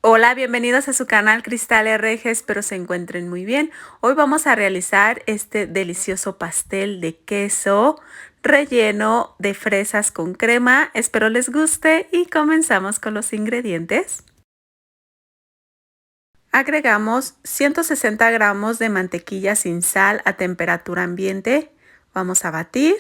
Hola, bienvenidos a su canal Cristal RG, espero se encuentren muy bien. Hoy vamos a realizar este delicioso pastel de queso relleno de fresas con crema. Espero les guste y comenzamos con los ingredientes. Agregamos 160 gramos de mantequilla sin sal a temperatura ambiente. Vamos a batir.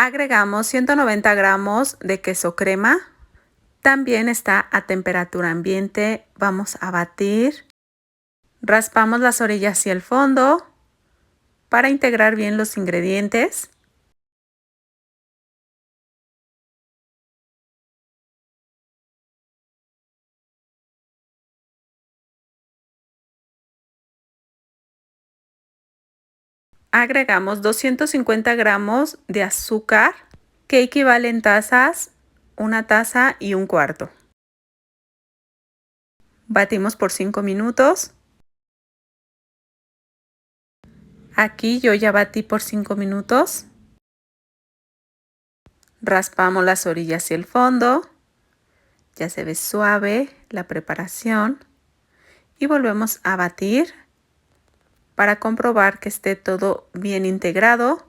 Agregamos 190 gramos de queso crema. También está a temperatura ambiente. Vamos a batir. Raspamos las orillas y el fondo para integrar bien los ingredientes. Agregamos 250 gramos de azúcar, que equivale en tazas, una taza y un cuarto. Batimos por 5 minutos. Aquí yo ya batí por 5 minutos. Raspamos las orillas y el fondo. Ya se ve suave la preparación. Y volvemos a batir para comprobar que esté todo bien integrado.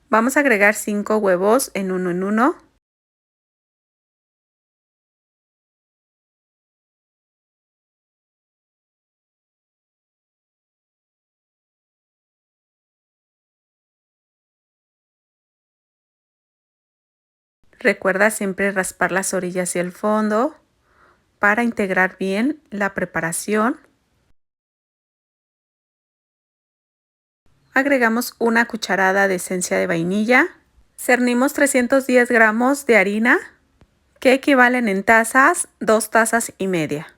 Vamos a agregar 5 huevos en uno. Recuerda siempre raspar las orillas y el fondo para integrar bien la preparación. Agregamos una cucharada de esencia de vainilla. Cernimos 310 gramos de harina, que equivalen en tazas, 2 tazas y media.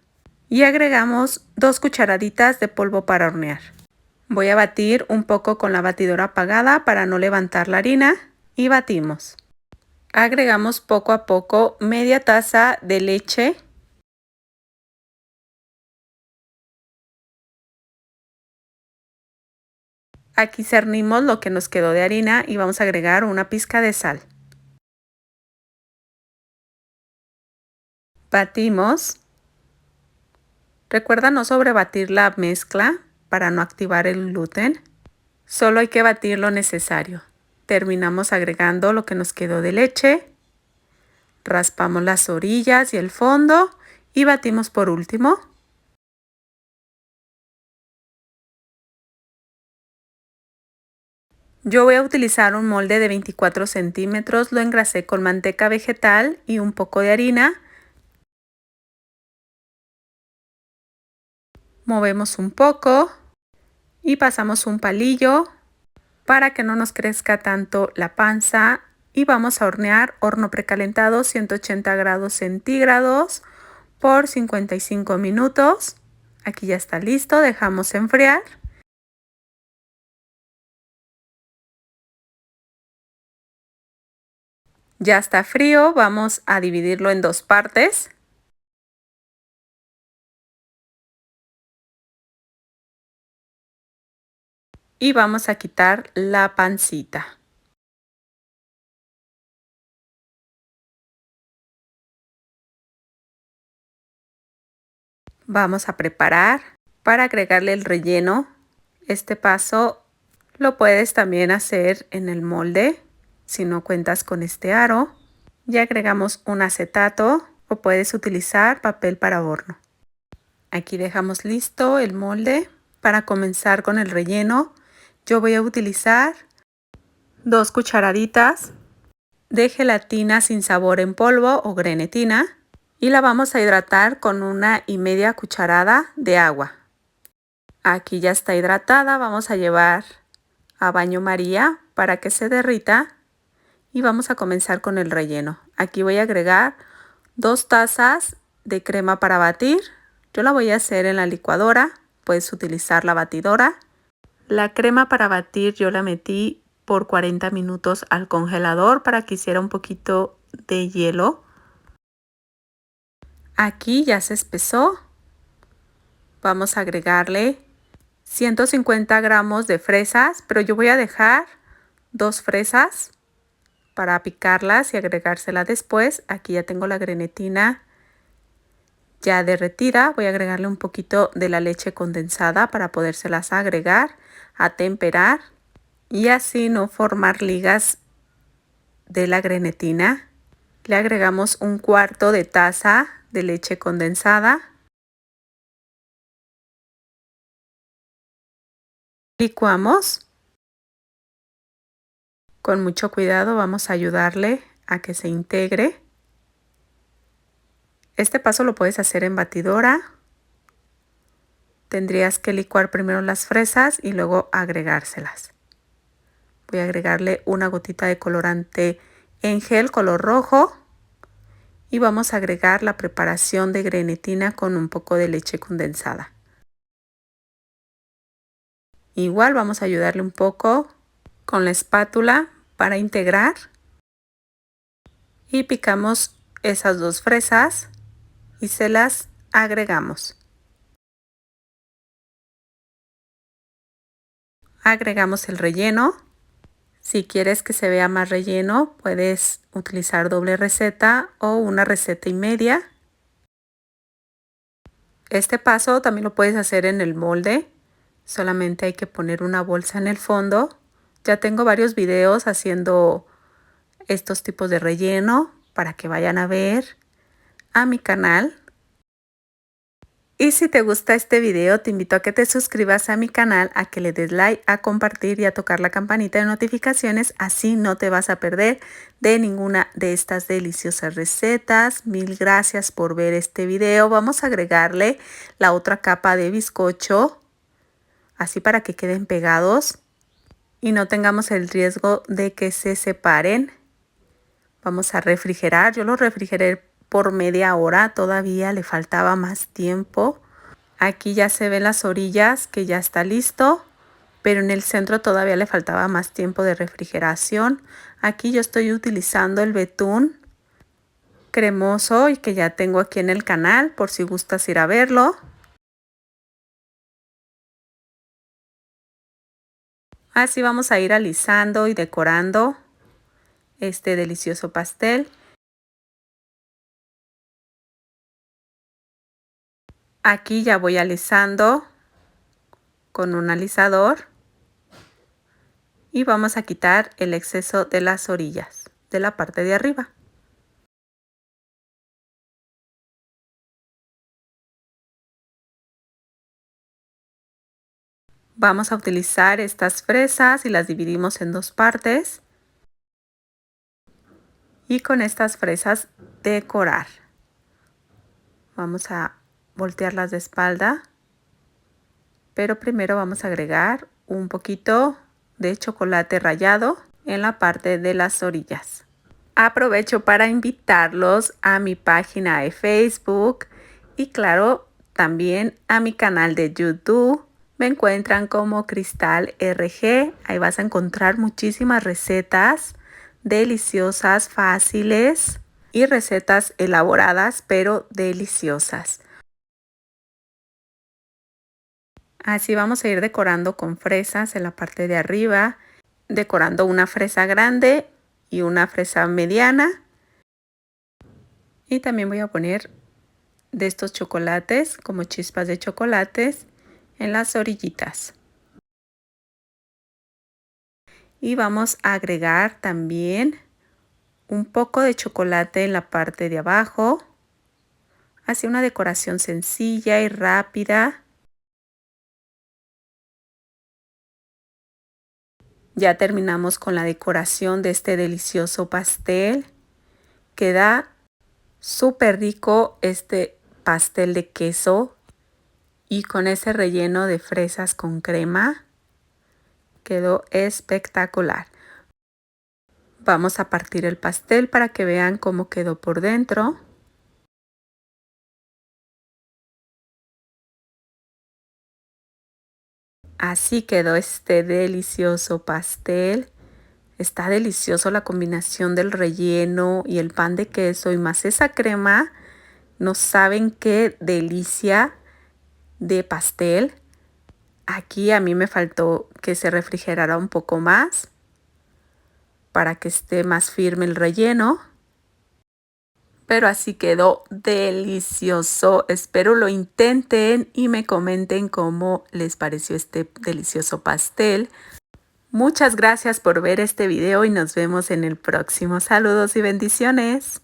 Y agregamos 2 cucharaditas de polvo para hornear. Voy a batir un poco con la batidora apagada para no levantar la harina y batimos. Agregamos poco a poco media taza de leche. Aquí cernimos lo que nos quedó de harina y vamos a agregar una pizca de sal. Batimos. Recuerda no sobrebatir la mezcla para no activar el gluten. Solo hay que batir lo necesario. Terminamos agregando lo que nos quedó de leche. Raspamos las orillas y el fondo y batimos por último. Yo voy a utilizar un molde de 24 centímetros, lo engrasé con manteca vegetal y un poco de harina. Movemos un poco y pasamos un palillo para que no nos crezca tanto la panza y vamos a hornear horno precalentado 180 grados centígrados por 55 minutos. Aquí ya está listo, dejamos enfriar. Ya está frío, vamos a dividirlo en 2 partes. Y vamos a quitar la pancita. Vamos a preparar para agregarle el relleno. Este paso lo puedes también hacer en el molde si no cuentas con este aro. Ya agregamos un acetato o puedes utilizar papel para horno. Aquí dejamos listo el molde para comenzar con el relleno. Yo voy a utilizar 2 cucharaditas de gelatina sin sabor en polvo o grenetina y la vamos a hidratar con 1,5 cucharada de agua. Aquí ya está hidratada, vamos a llevar a baño María para que se derrita y vamos a comenzar con el relleno. Aquí voy a agregar 2 tazas de crema para batir. Yo la voy a hacer en la licuadora, puedes utilizar la batidora. La crema para batir yo la metí por 40 minutos al congelador para que hiciera un poquito de hielo. Aquí ya se espesó. Vamos a agregarle 150 gramos de fresas, pero yo voy a dejar 2 fresas para picarlas y agregárselas después. Aquí ya tengo la grenetina ya derretida. Voy a agregarle un poquito de la leche condensada para podérselas agregar, a temperar y así no formar ligas de la grenetina. Le agregamos 1/4 de taza de leche condensada. Licuamos. Con mucho cuidado vamos a ayudarle a que se integre. Este paso lo puedes hacer en batidora. Tendrías que licuar primero las fresas y luego agregárselas. Voy a agregarle una gotita de colorante en gel color rojo y vamos a agregar la preparación de grenetina con un poco de leche condensada. Igual vamos a ayudarle un poco con la espátula para integrar y picamos esas 2 fresas y se las agregamos. Agregamos el relleno. Si quieres que se vea más relleno, puedes utilizar doble receta o una receta y media. Este paso también lo puedes hacer en el molde. Solamente hay que poner una bolsa en el fondo. Ya tengo varios videos haciendo estos tipos de relleno para que vayan a ver a mi canal. Y si te gusta este video, te invito a que te suscribas a mi canal, a que le des like, a compartir y a tocar la campanita de notificaciones. Así no te vas a perder de ninguna de estas deliciosas recetas. Mil gracias por ver este video. Vamos a agregarle la otra capa de bizcocho, así para que queden pegados y no tengamos el riesgo de que se separen. Vamos a refrigerar. Yo lo refrigeré por media hora, todavía le faltaba más tiempo. Aquí ya se ven las orillas que ya está listo, pero en el centro todavía le faltaba más tiempo de refrigeración. Aquí yo estoy utilizando el betún cremoso y que ya tengo aquí en el canal por si gustas ir a verlo. Así vamos a ir alisando y decorando este delicioso pastel. Aquí ya voy alisando con un alisador y vamos a quitar el exceso de las orillas de la parte de arriba. Vamos a utilizar estas fresas y las dividimos en 2 partes. Y con estas fresas decorar. Vamos a voltearlas de espalda, pero primero vamos a agregar un poquito de chocolate rallado en la parte de las orillas. Aprovecho para invitarlos a mi página de Facebook y claro, también a mi canal de YouTube. Me encuentran como Cristal RG. Ahí vas a encontrar muchísimas recetas deliciosas, fáciles y recetas elaboradas pero deliciosas. Así vamos a ir decorando con fresas en la parte de arriba, decorando una fresa grande y una fresa mediana. Y también voy a poner de estos chocolates, como chispas de chocolates, en las orillitas. Y vamos a agregar también un poco de chocolate en la parte de abajo. Así una decoración sencilla y rápida. Ya terminamos con la decoración de este delicioso pastel. Queda súper rico este pastel de queso y con ese relleno de fresas con crema. Quedó espectacular. Vamos a partir el pastel para que vean cómo quedó por dentro. Así quedó este delicioso pastel. Está delicioso la combinación del relleno y el pan de queso y más esa crema. No saben qué delicia de pastel. Aquí a mí me faltó que se refrigerara un poco más para que esté más firme el relleno. Pero así quedó delicioso. Espero lo intenten y me comenten cómo les pareció este delicioso pastel. Muchas gracias por ver este video y nos vemos en el próximo. Saludos y bendiciones.